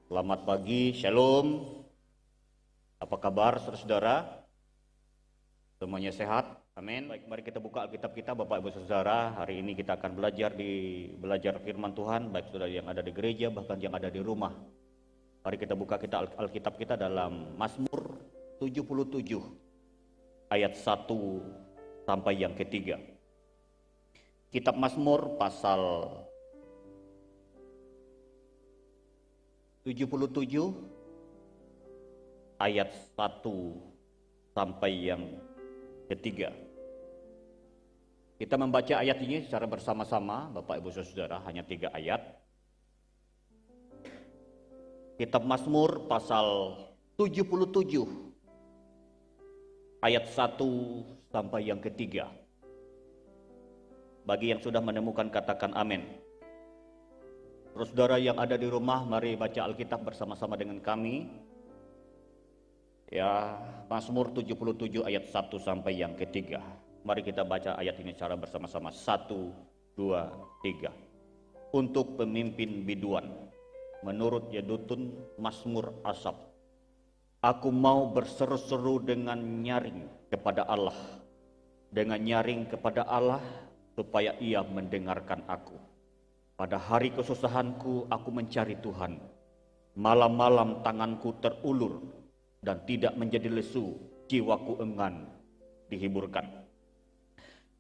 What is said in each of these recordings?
Selamat pagi, Shalom. Apa kabar saudara-saudara? Semuanya sehat? Amin. Baik, mari kita buka Alkitab kita, Bapak Ibu Saudara. Hari ini kita akan belajar firman Tuhan, baik saudara yang ada di gereja, bahkan yang ada di rumah. Mari kita buka Alkitab kita dalam Mazmur 77 ayat 1 sampai yang ketiga. Kitab Mazmur pasal 77 ayat 1 sampai yang ketiga. Kita membaca ayat ini secara bersama-sama, Bapak Ibu Saudara, hanya 3 ayat. Kitab Mazmur pasal 77 ayat 1 sampai yang ketiga. Bagi yang sudah menemukan katakan amin. Saudara yang ada di rumah, mari baca Alkitab bersama-sama dengan kami. Ya, Mazmur 77 ayat 1 sampai yang ketiga. Mari kita baca ayat ini secara bersama-sama. 1, 2, 3. Untuk pemimpin biduan, menurut Yedutun Mazmur Asaf. Aku mau berseru-seru dengan nyaring kepada Allah. Dengan nyaring kepada Allah, supaya ia mendengarkan aku. Pada hari kesusahanku aku mencari Tuhan. Malam-malam tanganku terulur dan tidak menjadi lesu, jiwaku enggan dihiburkan.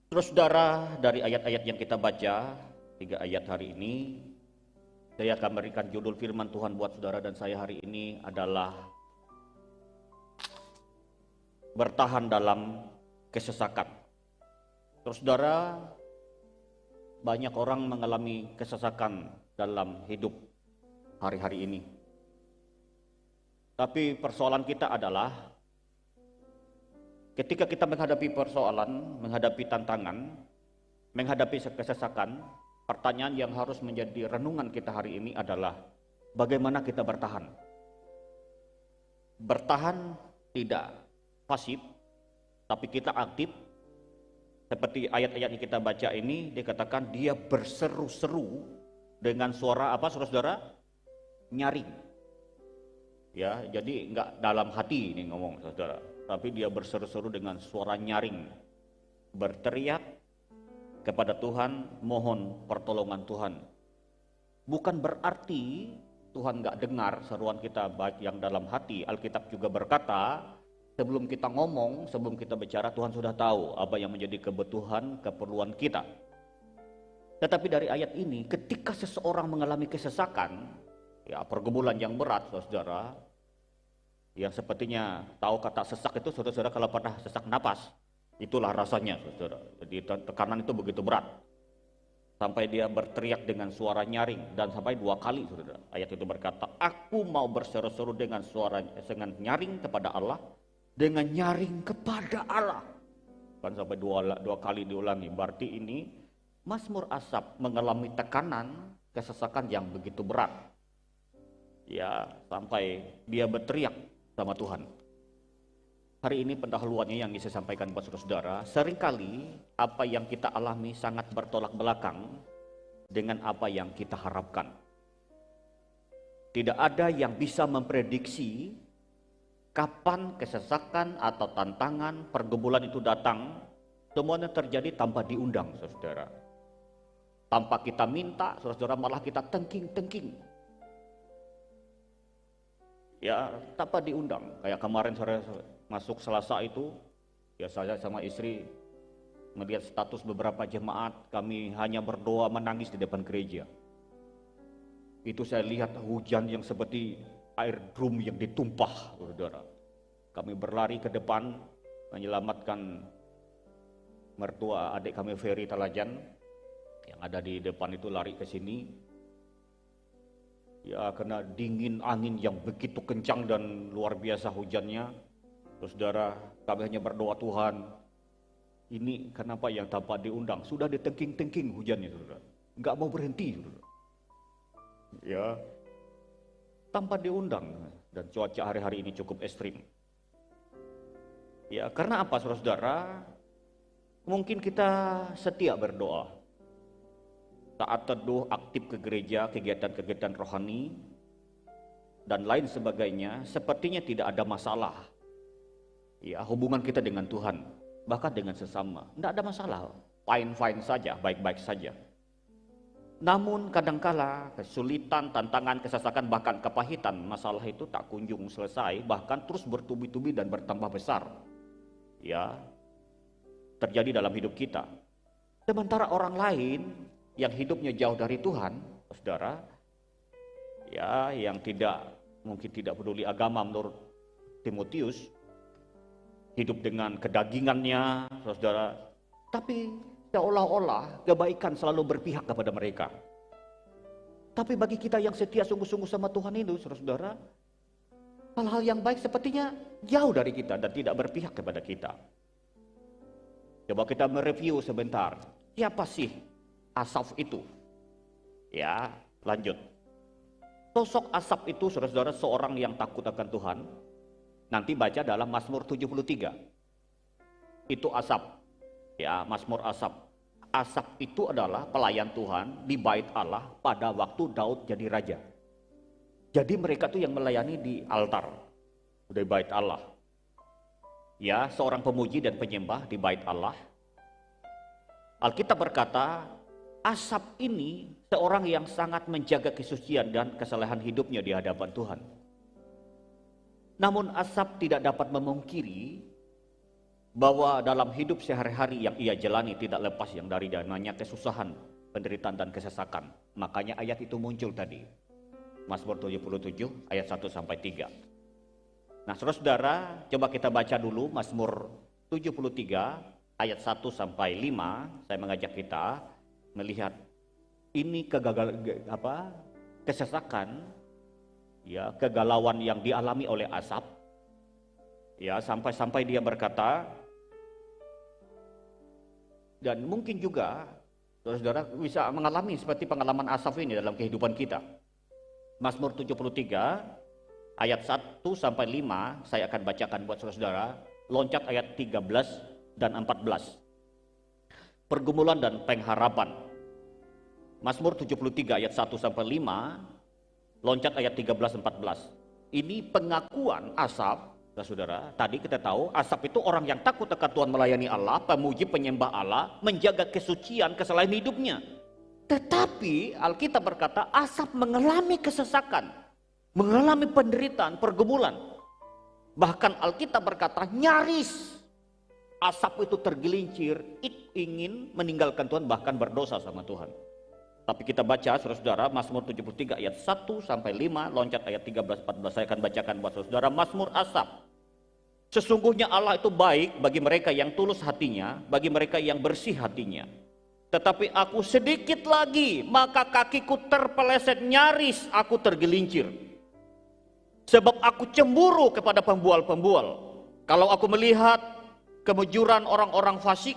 Terus saudara, dari ayat-ayat yang kita baca, 3 ayat hari ini, saya akan memberikan judul firman Tuhan buat saudara dan saya hari ini adalah bertahan dalam kesesakan. Terus saudara, banyak orang mengalami kesesakan dalam hidup hari-hari ini. Tapi persoalan kita adalah ketika kita menghadapi persoalan, menghadapi tantangan, menghadapi kesesakan, pertanyaan yang harus menjadi renungan kita hari ini adalah bagaimana kita bertahan. Bertahan tidak pasif, tapi kita aktif. Seperti ayat-ayat yang kita baca ini, dikatakan dia berseru-seru dengan suara apa saudara? Nyaring. Ya, jadi enggak dalam hati ini ngomong saudara, tapi dia berseru-seru dengan suara nyaring. Berteriak kepada Tuhan, mohon pertolongan Tuhan. Bukan berarti Tuhan enggak dengar seruan kita baik yang dalam hati. Alkitab juga berkata, sebelum kita ngomong, sebelum kita bicara, Tuhan sudah tahu apa yang menjadi kebutuhan, keperluan kita. Tetapi dari ayat ini, ketika seseorang mengalami kesesakan, ya pergumulan yang berat, saudara, yang sepertinya tahu kata sesak itu, saudara kalau pernah sesak napas, itulah rasanya, saudara. Jadi tekanan itu begitu berat. Sampai dia berteriak dengan suara nyaring, dan sampai 2 kali, saudara. Ayat itu berkata, aku mau berseru-seru dengan nyaring kepada Allah, dengan nyaring kepada Allah. Kan sampai dua kali diulangi. Berarti ini Mazmur Asaf mengalami tekanan, kesesakan yang begitu berat. Ya, sampai dia berteriak sama Tuhan. Hari ini pendahuluannya yang saya sampaikan buat saudara, seringkali apa yang kita alami sangat bertolak belakang dengan apa yang kita harapkan. Tidak ada yang bisa memprediksi kapan kesesakan atau tantangan, pergumulan itu datang. Semuanya terjadi tanpa diundang, saudara. Tanpa kita minta, saudara, malah kita tengking-tengking. Ya, tanpa diundang. Kayak kemarin sore masuk Selasa itu, ya saya sama istri melihat status beberapa jemaat, kami hanya berdoa menangis di depan gereja. Itu saya lihat hujan yang seperti air drum yang ditumpah, saudara. Kami berlari ke depan menyelamatkan mertua adik kami Ferry Talajan yang ada di depan itu, lari ke sini. Ya, kena dingin angin yang begitu kencang dan luar biasa hujannya. Saudara, kami hanya berdoa, Tuhan, ini kenapa yang tanpa diundang? Sudah ditengking-tengking hujannya, saudara. Enggak mau berhenti, saudara. Ya, tanpa diundang, dan cuaca hari-hari ini cukup ekstrim. Ya, karena apa saudara? Mungkin kita setia berdoa. Saat teduh aktif ke gereja, kegiatan-kegiatan rohani. dan lain sebagainya, sepertinya tidak ada masalah. Ya, hubungan kita dengan Tuhan, bahkan dengan sesama, tidak ada masalah, fine-fine saja, baik-baik saja. Namun kadangkala kesulitan, tantangan, kesesakan, bahkan kepahitan, masalah itu tak kunjung selesai, bahkan terus bertubi-tubi dan bertambah besar. Ya, terjadi dalam hidup kita. Sementara orang lain yang hidupnya jauh dari Tuhan, saudara, ya, yang mungkin tidak peduli agama menurut Timotius, hidup dengan kedagingannya, saudara, tapi seolah-olah kebaikan selalu berpihak kepada mereka. Tapi bagi kita yang setia sungguh-sungguh sama Tuhan itu, saudara, hal-hal yang baik sepertinya jauh dari kita dan tidak berpihak kepada kita. Coba kita mereview sebentar, siapa sih Asaf itu? Ya, lanjut. Sosok Asaf itu, saudara-saudara, seorang yang takut akan Tuhan. Nanti baca dalam Mazmur 73. Itu Asaf. Ya, Mazmur Asaf. Asaf itu adalah pelayan Tuhan di bait Allah pada waktu Daud jadi raja. Jadi mereka tuh yang melayani di altar di bait Allah. Ya, seorang pemuji dan penyembah di bait Allah. Alkitab berkata, Asaf ini seorang yang sangat menjaga kesucian dan kesalehan hidupnya di hadapan Tuhan. Namun Asaf tidak dapat memungkiri bahwa dalam hidup sehari-hari yang ia jalani tidak lepas yang dari namanya kesusahan, penderitaan dan kesesakan. Makanya ayat itu muncul tadi. Mazmur 77 ayat 1 sampai 3. Nah, saudara-saudara, coba kita baca dulu Mazmur 73 ayat 1 sampai 5. Saya mengajak kita melihat ini kesesakan, ya, kegalauan yang dialami oleh Asaf. Ya, sampai dia berkata, dan mungkin juga saudara-saudara bisa mengalami seperti pengalaman Asaf ini dalam kehidupan kita. Mazmur 73 ayat 1 sampai 5 saya akan bacakan buat saudara-saudara. Loncat ayat 13 dan 14. Pergumulan dan pengharapan. Mazmur 73 ayat 1 sampai 5, loncat ayat 13 14. Ini pengakuan Asaf. Saudara, tadi kita tahu Asaf itu orang yang takut akan Tuhan, melayani Allah, pemuji penyembah Allah, menjaga kesucian, kesalahan hidupnya. Tetapi Alkitab berkata Asaf mengalami kesesakan, mengalami penderitaan, pergumulan. Bahkan Alkitab berkata nyaris Asaf itu tergelincir, ingin meninggalkan Tuhan, bahkan berdosa sama Tuhan. Tapi kita baca saudara-saudara Mazmur 73 ayat 1 sampai 5, loncat ayat 13 14. Saya akan bacakan buat saudara Mazmur Asaf. Sesungguhnya Allah itu baik bagi mereka yang tulus hatinya, bagi mereka yang bersih hatinya. Tetapi aku sedikit lagi, maka kakiku terpeleset, nyaris aku tergelincir. Sebab aku cemburu kepada pembual-pembual. Kalau aku melihat kemujuran orang-orang fasik,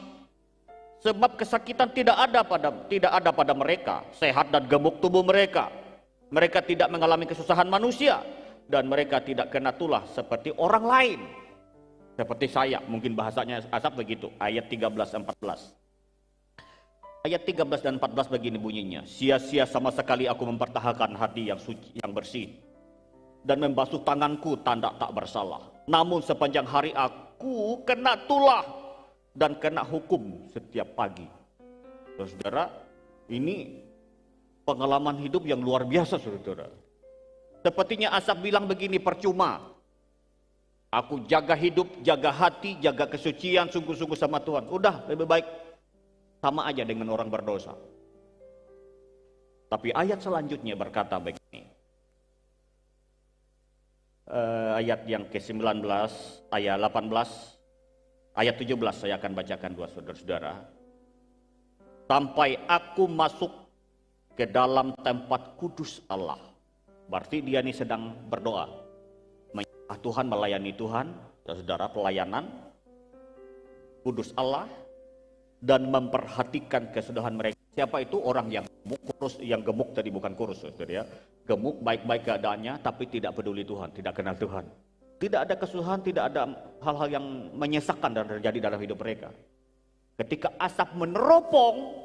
sebab kesakitan tidak ada pada mereka, sehat dan gemuk tubuh mereka. Mereka tidak mengalami kesusahan manusia, dan mereka tidak kena tulah seperti orang lain. Seperti saya, mungkin bahasanya Asaf begitu. Ayat 13-14. Ayat 13 dan 14 begini bunyinya. Sia-sia sama sekali aku mempertahankan hati yang suci, yang bersih, dan membasuh tanganku tanda tak bersalah. Namun sepanjang hari aku kena tulah dan kena hukum setiap pagi. Saudara, ini pengalaman hidup yang luar biasa, saudara. Sepertinya Asaf bilang begini, percuma aku jaga hidup, jaga hati, jaga kesucian sungguh-sungguh sama Tuhan. Udah, lebih baik sama aja dengan orang berdosa. Tapi ayat selanjutnya berkata begini. Ayat yang ke-19, ayat 18, ayat 17 saya akan bacakan buat saudara-saudara. Sampai aku masuk ke dalam tempat kudus Allah. Berarti dia ini sedang berdoa. Tuhan, melayani Tuhan, saudara, pelayanan kudus Allah, dan memperhatikan kesudahan mereka. Siapa itu? Orang yang kurus, yang gemuk tadi, bukan kurus, saudara ya. Gemuk, baik-baik keadaannya, tapi tidak peduli Tuhan, tidak kenal Tuhan. Tidak ada kesusahan, tidak ada hal-hal yang menyesakkan dan terjadi dalam hidup mereka. Ketika Asaf meneropong,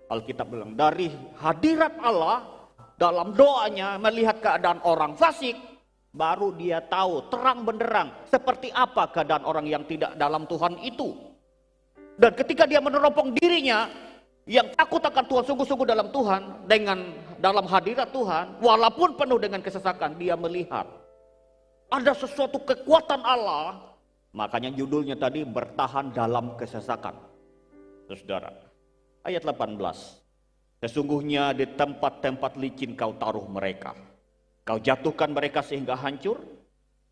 Alkitab bilang dari hadirat Allah, dalam doanya melihat keadaan orang fasik, Baru dia tahu terang benderang seperti apa keadaan orang yang tidak dalam Tuhan itu. Dan ketika dia meneropong dirinya yang takut akan Tuhan, sungguh-sungguh dalam Tuhan, dengan dalam hadirat Tuhan, walaupun penuh dengan kesesakan, dia melihat ada sesuatu kekuatan Allah. Makanya judulnya tadi, bertahan dalam kesesakan. Saudara, ayat 18. Sesungguhnya di tempat-tempat licin kau taruh mereka. Kau jatuhkan mereka sehingga hancur.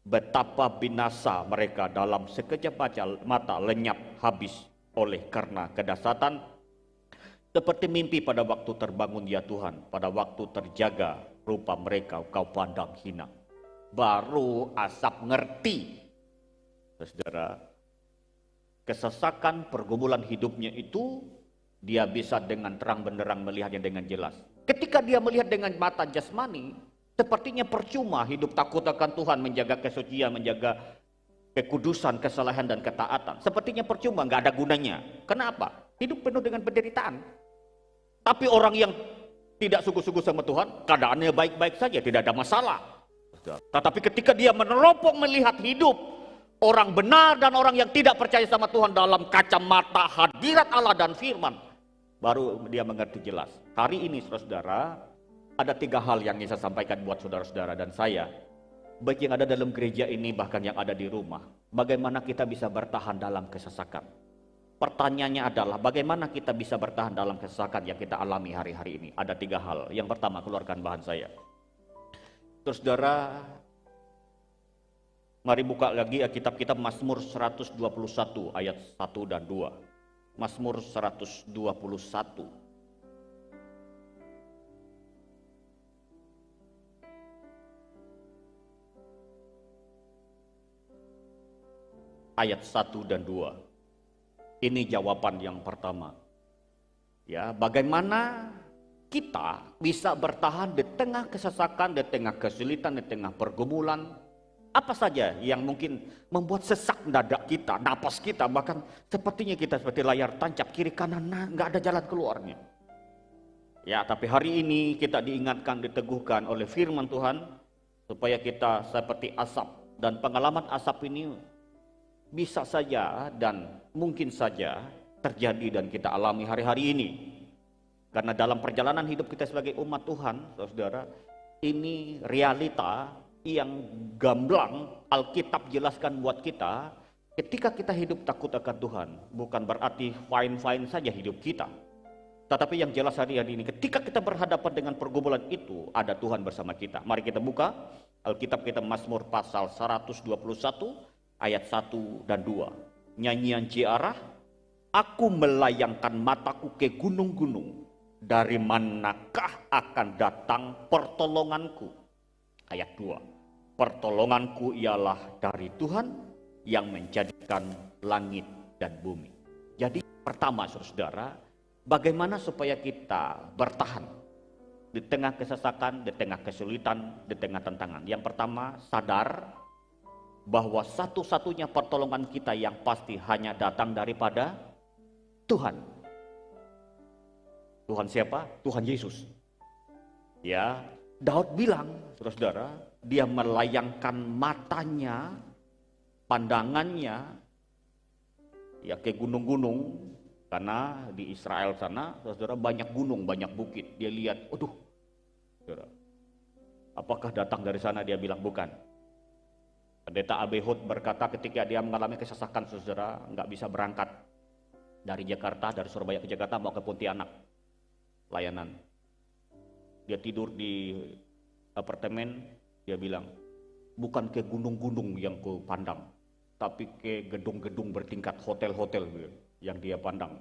Betapa binasa mereka dalam sekejap mata lenyap habis oleh karena kedasatan. Seperti mimpi pada waktu terbangun ya Tuhan, pada waktu terjaga rupa mereka kau pandang hina. Baru Asap ngerti, saudara, kesesakan pergumulan hidupnya itu dia bisa dengan terang benderang melihatnya dengan jelas. Ketika dia melihat dengan mata jasmani, sepertinya percuma hidup takut akan Tuhan, menjaga kesucian, menjaga kekudusan, kesalehan dan ketaatan. Sepertinya percuma, nggak ada gunanya. Kenapa? Hidup penuh dengan penderitaan. Tapi orang yang tidak sungguh-sungguh sama Tuhan, keadaannya baik-baik saja, tidak ada masalah. Tetapi ketika dia meneropong melihat hidup orang benar dan orang yang tidak percaya sama Tuhan dalam kacamata hadirat Allah dan firman, baru dia mengerti jelas. Hari ini saudara, ada 3 hal yang ingin saya sampaikan buat saudara-saudara dan saya, baik yang ada dalam gereja ini bahkan yang ada di rumah. Bagaimana kita bisa bertahan dalam kesesakan? Pertanyaannya adalah bagaimana kita bisa bertahan dalam kesesakan yang kita alami hari-hari ini? Ada 3 hal. Yang pertama, keluarkan bahan saya. Terus saudara, mari buka lagi kitab kita Mazmur 121 ayat 1 dan 2. Mazmur 121. Ayat 1 dan 2. Ini jawaban yang pertama. Ya, bagaimana kita bisa bertahan di tengah kesesakan, di tengah kesulitan, di tengah pergumulan, apa saja yang mungkin membuat sesak dada kita, napas kita, bahkan sepertinya kita seperti layar tancap kiri kanan, nggak ada jalan keluarnya. Ya, tapi hari ini kita diingatkan, diteguhkan oleh firman Tuhan supaya kita seperti asap, dan pengalaman asap ini bisa saja dan mungkin saja terjadi dan kita alami hari-hari ini. Karena dalam perjalanan hidup kita sebagai umat Tuhan, saudara, ini realita yang gamblang Alkitab jelaskan buat kita. Ketika kita hidup takut akan Tuhan, bukan berarti fine-fine saja hidup kita. Tetapi yang jelas hari-hari ini, ketika kita berhadapan dengan pergumulan itu, ada Tuhan bersama kita. Mari kita buka Alkitab kita, Mazmur pasal 121 ayat 1 dan 2. Nyanyian Jiarah, aku melayangkan mataku ke gunung-gunung, dari manakah akan datang pertolonganku? Ayat 2, pertolonganku ialah dari Tuhan yang menjadikan langit dan bumi. Jadi pertama saudara, bagaimana supaya kita bertahan di tengah kesesakan, di tengah kesulitan, di tengah tantangan? Yang pertama, sadar bahwa satu-satunya pertolongan kita yang pasti hanya datang daripada Tuhan. Tuhan siapa? Tuhan Yesus. Ya, Daud bilang, saudara, dia melayangkan matanya, pandangannya, ya ke gunung-gunung, karena di Israel sana, saudara, banyak gunung, banyak bukit. Dia lihat, aduh, saudara, apakah datang dari sana? Dia bilang bukan. Pendeta Abehud berkata ketika dia mengalami kesesakan, saudara, nggak bisa berangkat dari Jakarta, dari Surabaya ke Jakarta, mau ke Pontianak layanan. Dia tidur di apartemen, dia bilang, bukan ke gunung-gunung yang ku pandang, tapi ke gedung-gedung bertingkat, hotel-hotel yang dia pandang.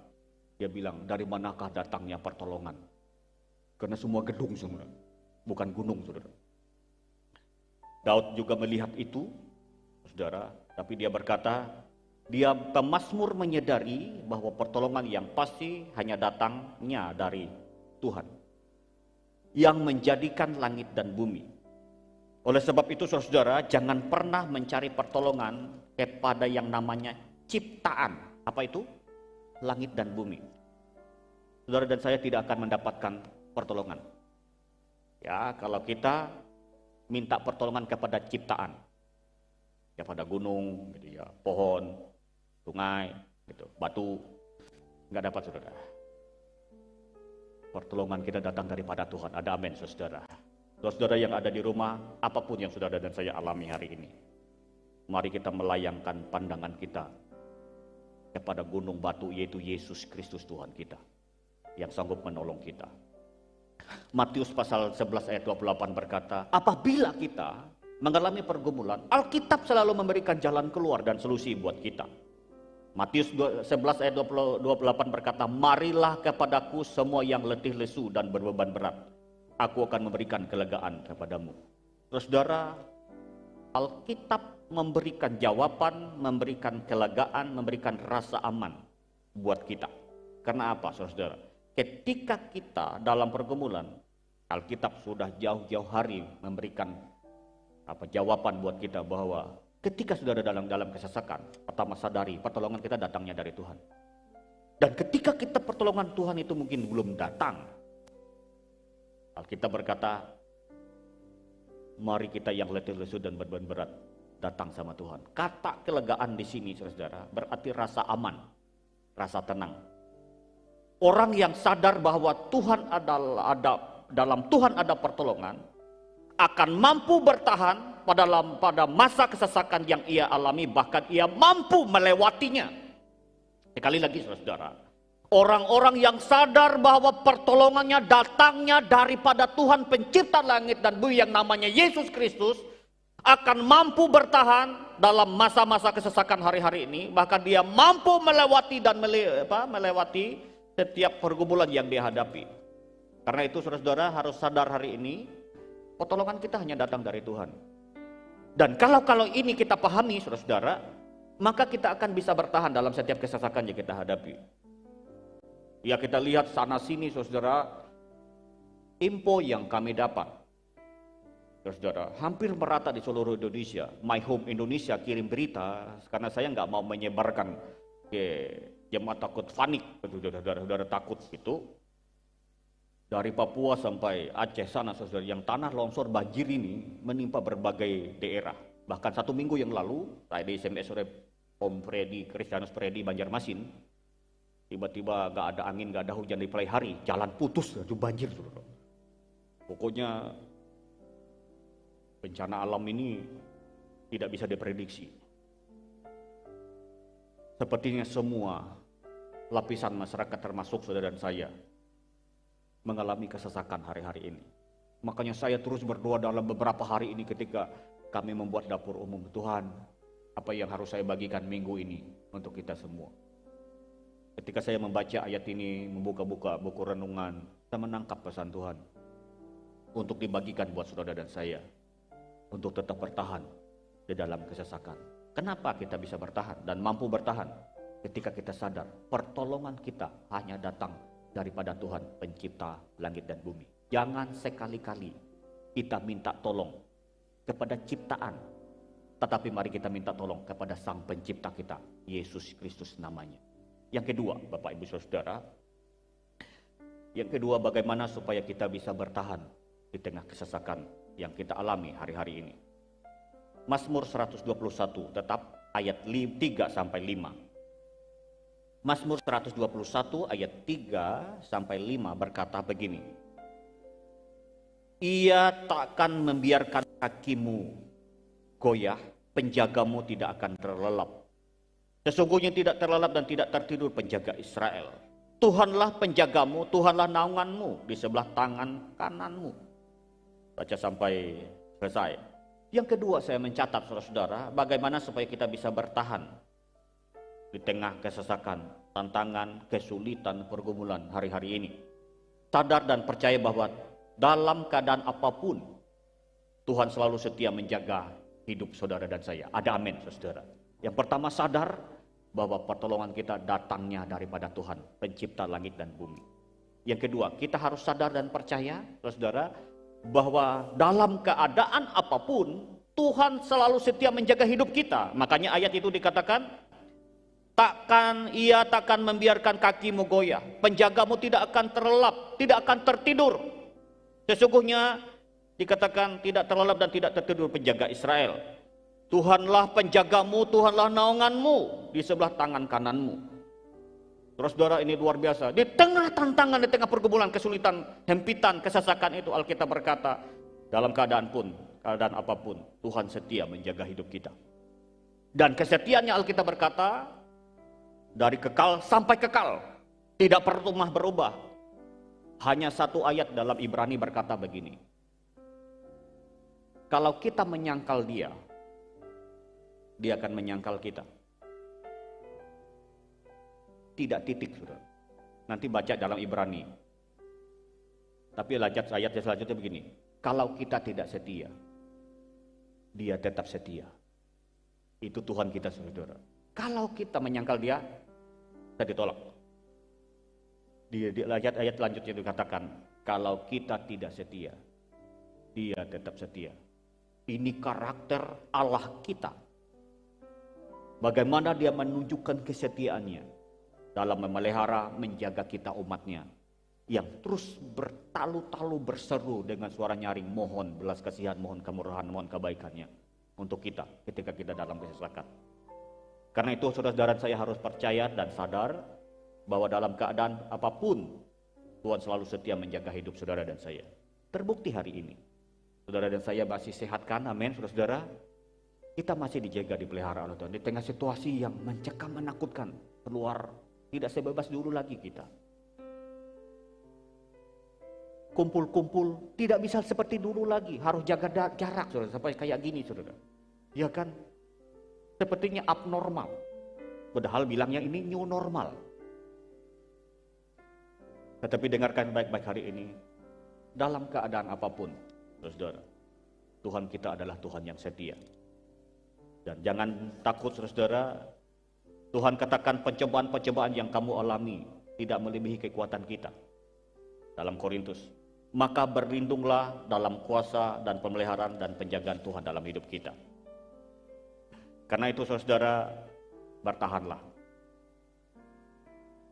Dia bilang, dari manakah datangnya pertolongan? Karena semua gedung semua, bukan gunung, saudara. Daud juga melihat itu, saudara, tapi dia berkata, dia pemazmur menyadari bahwa pertolongan yang pasti hanya datangnya dari Tuhan yang menjadikan langit dan bumi. Oleh sebab itu saudara, jangan pernah mencari pertolongan kepada yang namanya ciptaan. Apa itu? Langit dan bumi. Saudara dan saya tidak akan mendapatkan pertolongan. Ya, kalau kita minta pertolongan kepada ciptaan, kepada gunung, gitu ya, pohon, sungai, gitu, batu, nggak dapat saudara. Pertolongan kita datang daripada Tuhan. Ada amin saudara. Saudara yang ada di rumah, apapun yang saudara dan saya alami hari ini, mari kita melayangkan pandangan kita kepada gunung batu, yaitu Yesus Kristus Tuhan kita, yang sanggup menolong kita. Matius pasal 11 ayat 28 berkata, apabila kita mengalami pergumulan, Alkitab selalu memberikan jalan keluar dan solusi buat kita. Matius 11 ayat 28 berkata, marilah kepadaku semua yang letih lesu dan berbeban berat, aku akan memberikan kelegaan kepadamu. Saudara, Alkitab memberikan jawaban, memberikan kelegaan, memberikan rasa aman buat kita. Karena apa saudara? Ketika kita dalam pergumulan, Alkitab sudah jauh-jauh hari memberikan jawaban buat kita bahwa ketika sudah ada dalam kesesakan, pertama sadari pertolongan kita datangnya dari Tuhan. Dan ketika kita pertolongan Tuhan itu mungkin belum datang, Alkitab berkata, mari kita yang letih lesu dan beban berat datang sama Tuhan. Kata kelegaan di sini saudara berarti rasa aman, rasa tenang. Orang yang sadar bahwa Tuhan dalam Tuhan ada pertolongan, akan mampu bertahan pada masa kesesakan yang ia alami, bahkan ia mampu melewatinya. Sekali lagi saudara, orang-orang yang sadar bahwa pertolongannya datangnya daripada Tuhan pencipta langit dan bumi yang namanya Yesus Kristus, akan mampu bertahan dalam masa-masa kesesakan hari-hari ini, bahkan dia mampu melewati dan melewati setiap pergumulan yang dihadapi. Karena itu saudara harus sadar hari ini, pertolongan kita hanya datang dari Tuhan. Dan kalau ini kita pahami saudara, maka kita akan bisa bertahan dalam setiap kesesakan yang kita hadapi. Ya, kita lihat sana sini saudara, info yang kami dapat saudara hampir merata di seluruh Indonesia. My Home Indonesia kirim berita, karena saya nggak mau menyebarkan ke jemaat takut panik, saudara takut itu. Dari Papua sampai Aceh sana saudara, yang tanah longsor banjir ini menimpa berbagai daerah. Bahkan 1 minggu yang lalu, saya di SMS oleh Om Freddy, Kristianus Freddy Banjarmasin, tiba-tiba gak ada angin, gak ada hujan di pagi hari, jalan putus, itu banjir saudara. Pokoknya bencana alam ini tidak bisa diprediksi. Sepertinya semua lapisan masyarakat termasuk saudara dan saya mengalami kesesakan hari-hari ini. Makanya saya terus berdoa dalam beberapa hari ini ketika kami membuat dapur umum. Tuhan, apa yang harus saya bagikan minggu ini untuk kita semua. Ketika saya membaca ayat ini, membuka-buka buku renungan, saya menangkap pesan Tuhan untuk dibagikan buat saudara dan saya, untuk tetap bertahan di dalam kesesakan. Kenapa kita bisa bertahan dan mampu bertahan? Ketika kita sadar pertolongan kita hanya datang daripada Tuhan pencipta langit dan bumi. Jangan sekali-kali kita minta tolong kepada ciptaan, tetapi mari kita minta tolong kepada Sang Pencipta kita, Yesus Kristus namanya. Yang kedua, Bapak Ibu Saudara, yang kedua, bagaimana supaya kita bisa bertahan di tengah kesesakan yang kita alami hari-hari ini. Mazmur 121 tetap ayat 3 sampai 5. Mazmur 121 ayat 3 sampai 5 berkata begini. Ia takkan membiarkan kakimu goyah, penjagamu tidak akan terlelap. Sesungguhnya tidak terlelap dan tidak tertidur penjaga Israel. Tuhanlah penjagamu, Tuhanlah naunganmu di sebelah tangan kananmu. Baca sampai selesai. Yang kedua, saya mencatat saudara-saudara, bagaimana supaya kita bisa bertahan di tengah kesesakan, tantangan, kesulitan, pergumulan hari-hari ini. Sadar dan percaya bahwa dalam keadaan apapun, Tuhan selalu setia menjaga hidup saudara dan saya. Ada amin saudara. Yang pertama, sadar bahwa pertolongan kita datangnya daripada Tuhan, pencipta langit dan bumi. Yang kedua, kita harus sadar dan percaya saudara, bahwa dalam keadaan apapun Tuhan selalu setia menjaga hidup kita. Makanya ayat itu dikatakan, Ia takkan membiarkan kakimu goyah, penjagamu tidak akan terlelap, tidak akan tertidur. Sesungguhnya Dikatakan tidak terlelap dan tidak tertidur penjaga Israel. Tuhanlah penjagamu, Tuhanlah naunganmu di sebelah tangan kananmu. Saudara, ini luar biasa. Di tengah tantangan, di tengah pergumulan, kesulitan, hempitan, kesesakan itu, Alkitab berkata, dalam keadaan apapun, Tuhan setia menjaga hidup kita. Dan kesetiaannya, Alkitab berkata, dari kekal sampai kekal, tidak pernah berubah. Hanya satu ayat dalam Ibrani berkata begini, kalau kita menyangkal dia, dia akan menyangkal kita. Tidak titik, saudara. Nanti baca dalam Ibrani. Tapi ayat selanjutnya begini, kalau kita tidak setia, dia tetap setia. Itu Tuhan kita, saudara. Kalau kita menyangkal dia, kita ditolak. Di ayat selanjutnya dikatakan, kalau kita tidak setia, dia tetap setia. Ini karakter Allah kita. Bagaimana dia menunjukkan kesetiaannya dalam memelihara, menjaga kita umatnya, yang terus bertalu-talu berseru dengan suara nyaring, mohon belas kasihan, mohon kemurahan, mohon kebaikannya untuk kita ketika kita dalam kesesakan. Karena itu saudara-saudara, saya harus percaya dan sadar bahwa dalam keadaan apapun Tuhan selalu setia menjaga hidup saudara dan saya. Terbukti hari ini saudara dan saya masih sehat kan? Amin, saudara-saudara. Kita masih dijaga, dipelihara oleh Tuhan di tengah situasi yang mencekam, menakutkan. Keluar tidak sebebas dulu lagi kita. Kumpul-kumpul tidak bisa seperti dulu lagi, harus jaga jarak, saudara, sampai kayak gini, saudara. Ya kan? Sepertinya abnormal. Padahal bilangnya ini new normal. Tetapi dengarkan baik-baik hari ini, dalam keadaan apapun, saudara, Tuhan kita adalah Tuhan yang setia. Dan jangan takut, saudara. Tuhan katakan pencobaan-pencobaan yang kamu alami tidak melebihi kekuatan kita. Dalam Korintus, maka berlindunglah dalam kuasa dan pemeliharaan dan penjagaan Tuhan dalam hidup kita. Karena itu, saudara, bertahanlah.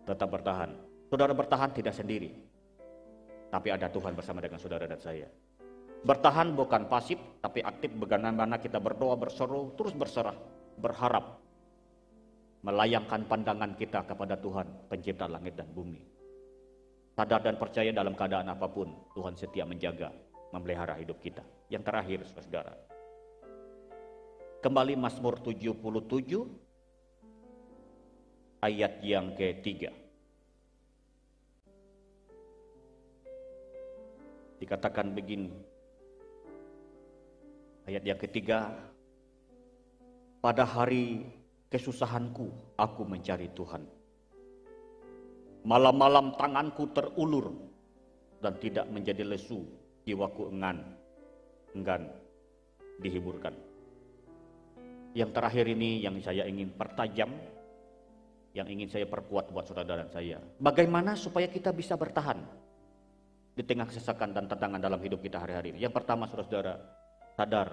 Tetap bertahan. Saudara bertahan tidak sendiri, tapi ada Tuhan bersama dengan saudara dan saya. Bertahan bukan pasif, tapi aktif. Bagaimana kita berdoa, berseru, terus berserah, berharap, melayangkan pandangan kita kepada Tuhan, pencipta langit dan bumi. Sadar dan percaya dalam keadaan apapun, Tuhan setia menjaga, memelihara hidup kita. Yang terakhir, saudara, kembali Mazmur 77, ayat yang ketiga. Dikatakan begini, ayat yang ketiga, pada hari kesusahanku aku mencari Tuhan. Malam-malam tanganku terulur dan tidak menjadi lesu, jiwaku enggan dihiburkan. Yang terakhir ini yang saya ingin pertajam, yang ingin saya perkuat buat saudara dan saya. Bagaimana supaya kita bisa bertahan di tengah kesesakan dan tantangan dalam hidup kita hari-hari ini. Yang pertama, saudara-saudara, sadar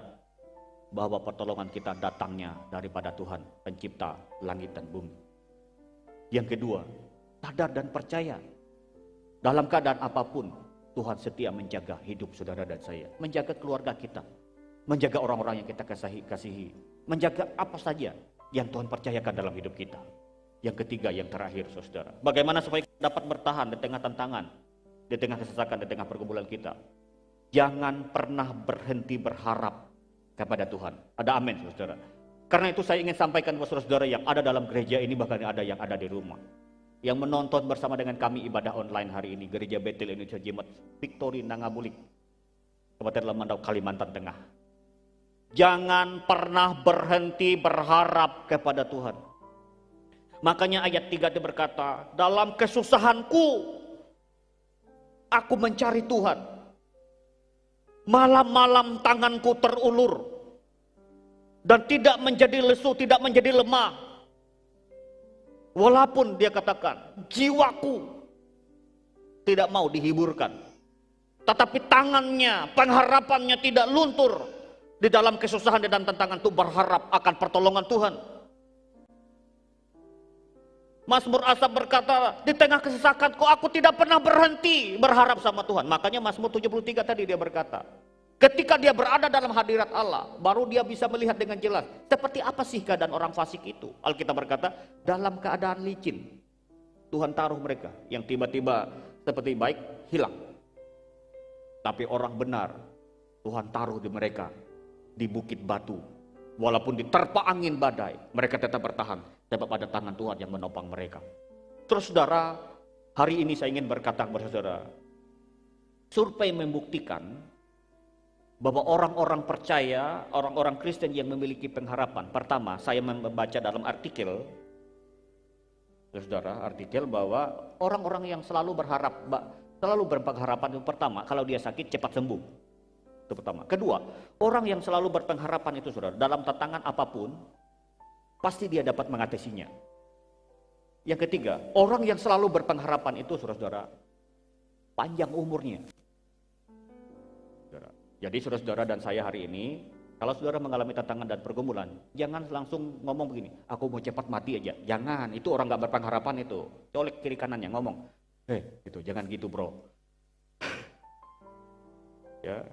bahwa pertolongan kita datangnya daripada Tuhan, pencipta langit dan bumi. Yang kedua, sadar dan percaya dalam keadaan apapun Tuhan setia menjaga hidup saudara dan saya, menjaga keluarga kita, menjaga orang-orang yang kita kasihi, menjaga apa saja yang Tuhan percayakan dalam hidup kita. Yang ketiga, yang terakhir, saudara, bagaimana supaya kita dapat bertahan di tengah tantangan, di tengah kesesakan, di tengah pergumulan kita. Jangan pernah berhenti berharap kepada Tuhan. Ada amin, saudara. Karena itu saya ingin sampaikan kepada saudara yang ada dalam gereja ini, bahkan ada yang ada di rumah, yang menonton bersama dengan kami ibadah online hari ini, Gereja Betel Indonesia Jemaat Victory Nangabulik, Kabupaten Lemandau, Kalimantan Tengah. Jangan pernah berhenti berharap kepada Tuhan. Makanya ayat 3 itu berkata, dalam kesusahanku aku mencari Tuhan. Malam-malam tanganku terulur dan tidak menjadi lesu, tidak menjadi lemah. Walaupun dia katakan, jiwaku tidak mau dihiburkan, tetapi tangannya, pengharapannya tidak luntur di dalam kesusahan dan tantangan itu, berharap akan pertolongan Tuhan. Mazmur Asaf berkata, di tengah kesesakanku aku tidak pernah berhenti berharap sama Tuhan. Makanya Mazmur 73 tadi dia berkata, Ketika dia berada dalam hadirat Allah, baru dia bisa melihat dengan jelas. Seperti apa sih keadaan orang fasik itu? Alkitab berkata, dalam keadaan licin, Tuhan taruh mereka. Yang tiba-tiba seperti baik, hilang. Tapi orang benar, Tuhan taruh di mereka, di bukit batu. Walaupun diterpa angin badai, mereka tetap bertahan. Sebab ada tangan Tuhan yang menopang mereka. Terus saudara, hari ini saya ingin berkata kepada saudara, survei membuktikan bahwa orang-orang percaya, orang-orang Kristen yang memiliki pengharapan. Pertama, saya membaca dalam artikel, saudara, artikel bahwa orang-orang yang selalu berharap, selalu berpengharapan itu pertama, kalau dia sakit cepat sembuh. Itu pertama. Kedua, orang yang selalu berpengharapan itu saudara, dalam tantangan apapun, pasti dia dapat mengatasinya. Yang ketiga, orang yang selalu berpengharapan itu saudara, panjang umurnya. Jadi saudara-saudara dan saya hari ini, kalau saudara mengalami tantangan dan pergumulan, jangan langsung ngomong begini, aku mau cepat mati aja. Jangan, itu orang gak berpengharapan itu. Colek kiri kanannya ngomong, gitu, jangan gitu bro. Ya,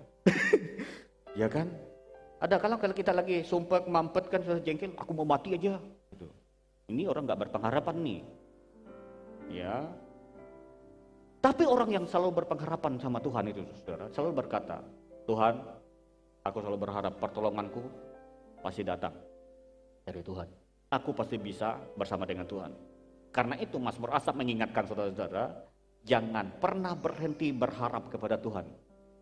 ya kan? Ada kalau kita lagi sumpah mampet kan sudah jengkel, aku mau mati aja. Gitu. Ini orang gak berpengharapan nih. Ya. Tapi orang yang selalu berpengharapan sama Tuhan itu saudara, selalu berkata, Tuhan, aku selalu berharap pertolonganku pasti datang dari Tuhan. Aku pasti bisa bersama dengan Tuhan. Karena itu Mazmur Asaf mengingatkan saudara-saudara, jangan pernah berhenti berharap kepada Tuhan.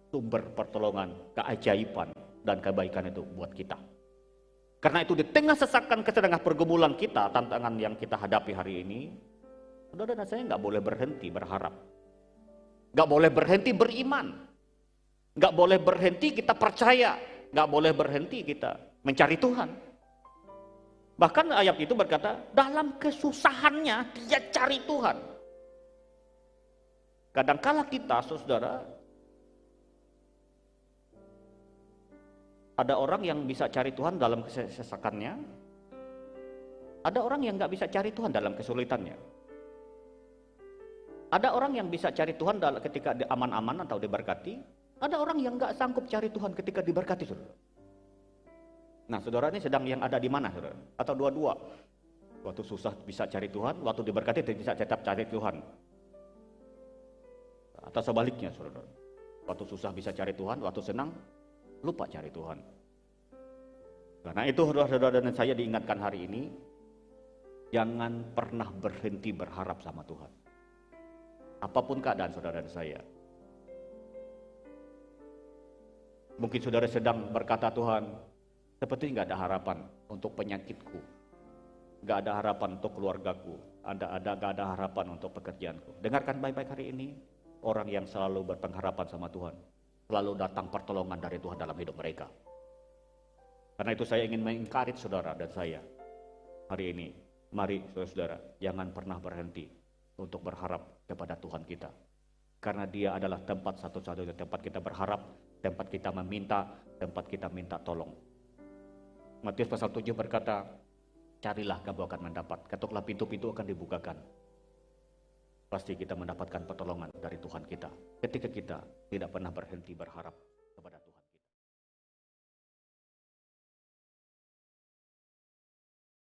Sumber pertolongan, keajaiban, dan kebaikan itu buat kita. Karena itu di tengah sesakan kesedangkan pergumulan kita, tantangan yang kita hadapi hari ini, saudara dan saya nggak boleh berhenti berharap. Nggak boleh berhenti beriman. Nggak boleh berhenti kita percaya, nggak boleh berhenti kita mencari Tuhan. Bahkan ayat itu berkata, dalam kesusahannya dia cari Tuhan. Kadangkala kita, saudara, ada orang yang bisa cari Tuhan dalam kesesakannya, ada orang yang nggak bisa cari Tuhan dalam kesulitannya. Ada orang yang bisa cari Tuhan ketika aman-aman atau diberkati. Ada orang yang nggak sanggup cari Tuhan ketika diberkati, saudara. Nah, saudara ini sedang yang ada di mana, saudara? Atau dua-dua? Waktu susah bisa cari Tuhan, waktu diberkati bisa tetap cari Tuhan. Atau sebaliknya, saudara. Waktu susah bisa cari Tuhan, waktu senang lupa cari Tuhan. Karena itu, saudara-saudara dan saya diingatkan hari ini, jangan pernah berhenti berharap sama Tuhan. Apapun keadaan saudara dan saya. Mungkin saudara sedang berkata, Tuhan, seperti nggak ada harapan untuk penyakitku, nggak ada harapan untuk keluargaku, nggak ada harapan untuk pekerjaanku. Dengarkan baik-baik hari ini, orang yang selalu berpengharapan sama Tuhan, selalu datang pertolongan dari Tuhan dalam hidup mereka. Karena itu saya ingin mengencourage saudara dan saya hari ini, mari saudara, jangan pernah berhenti untuk berharap kepada Tuhan kita. Karena dia adalah tempat satu-satunya tempat kita berharap, tempat kita meminta, tempat kita minta tolong. Matius pasal 7 berkata, carilah kamu akan mendapat, ketuklah pintu-pintu akan dibukakan. Pasti kita mendapatkan pertolongan dari Tuhan kita, ketika kita tidak pernah berhenti berharap.